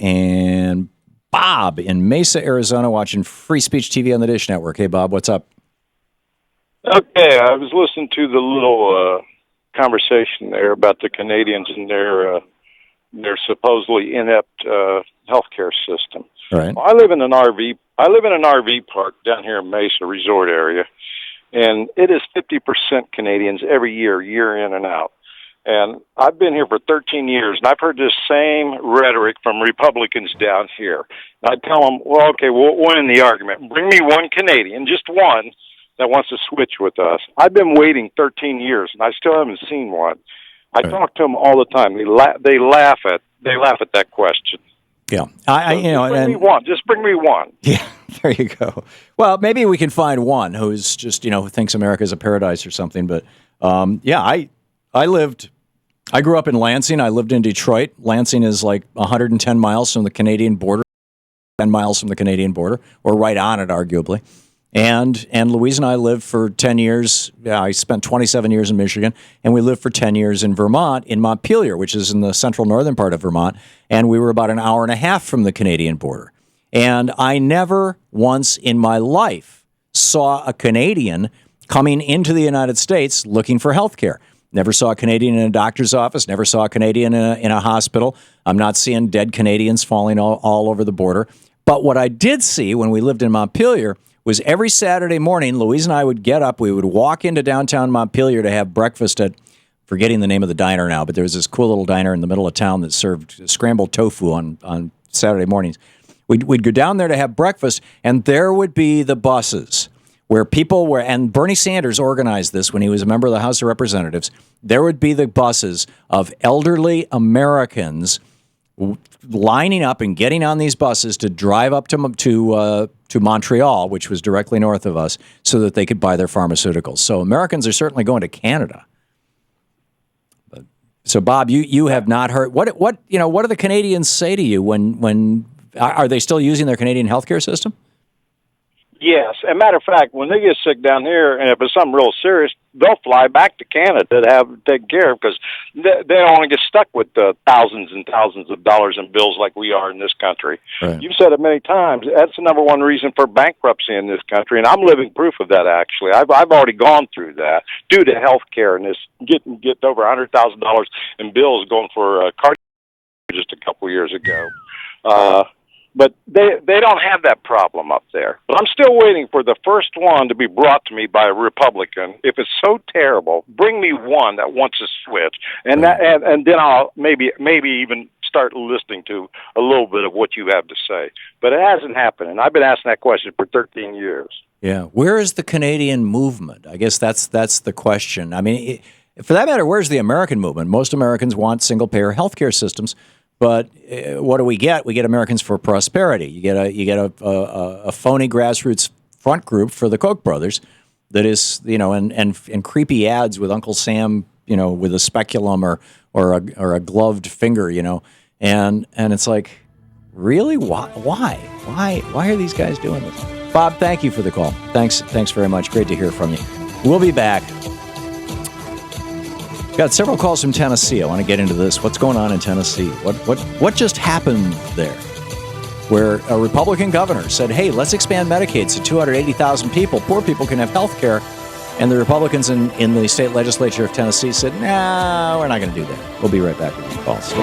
and Bob in Mesa, Arizona, watching Free Speech TV on the Dish Network. Hey, Bob, what's up? Okay, I was listening to the little conversation there about the Canadians and their supposedly inept healthcare system. Right. Well, I live in an RV park down here in Mesa Resort area, and it is 50% Canadians every year, year in and out. And I've been here for 13 years, and I've heard this same rhetoric from Republicans down here. And I tell them, well, okay, we'll win the argument. Bring me one Canadian, just one, that wants to switch with us. I've been waiting 13 years, and I still haven't seen one. I talk to them all the time. They laugh at that question. Yeah, Just bring me one. Yeah, there you go. Well, maybe we can find one who's just who thinks America's a paradise or something. But I grew up in Lansing. I lived in Detroit. Lansing is like 110 miles from the Canadian border, 10 miles from the Canadian border, or right on it, arguably. And Louise and I lived for 10 years. Yeah, I spent 27 years in Michigan, and we lived for 10 years in Vermont, in Montpelier, which is in the central northern part of Vermont. And we were about an hour and a half from the Canadian border. And I never once in my life saw a Canadian coming into the United States looking for health care. Never saw a Canadian in a doctor's office. Never saw a Canadian in a hospital. I'm not seeing dead Canadians falling all over the border. But what I did see when we lived in Montpelier was every Saturday morning, Louise and I would get up. We would walk into downtown Montpelier to have breakfast at, forgetting the name of the diner now, but there was this cool little diner in the middle of town that served scrambled tofu on Saturday mornings. We'd go down there to have breakfast, and there would be the buses where people were, and Bernie Sanders organized this when he was a member of the House of Representatives. There would be the buses of elderly Americans lining up and getting on these buses to drive up to Montreal, which was directly north of us, so that they could buy their pharmaceuticals. So Americans are certainly going to Canada. So Bob, you have not heard what do the Canadians say to you when are they still using their Canadian healthcare system? Yes. As a matter of fact, when they get sick down here, and if it's something real serious, they'll fly back to Canada to have it taken care of, because they don't want to get stuck with thousands and thousands of dollars in bills like we are in this country. Right. You've said it many times. That's the number one reason for bankruptcy in this country, and I'm living proof of that, actually. I've already gone through that due to health care and this getting over $100,000 in bills going for cardiac just a couple years ago. But they don't have that problem up there. But I'm still waiting for the first one to be brought to me by a Republican. If it's so terrible, bring me one that wants to switch, and then I'll maybe even start listening to a little bit of what you have to say. But it hasn't happened, and I've been asking that question for 13 years. Yeah, where is the Canadian movement? I guess that's the question. I mean, for that matter, where's the American movement? Most Americans want single-payer healthcare systems. But what do we get? We get Americans for Prosperity. You get a phony grassroots front group for the Koch brothers that is, and creepy ads with Uncle Sam, with a speculum or a gloved finger, and it's like, really, why are these guys doing this? Bob, thank you for the call. Thanks very much. Great to hear from you. We'll be back. Got several calls from Tennessee. I want to get into this. What's going on in Tennessee? What just happened there? Where a Republican governor said, hey, let's expand Medicaid to 280,000 people. Poor people can have health care. And the Republicans in the state legislature of Tennessee said, no, we're not going to do that. We'll be right back with these calls.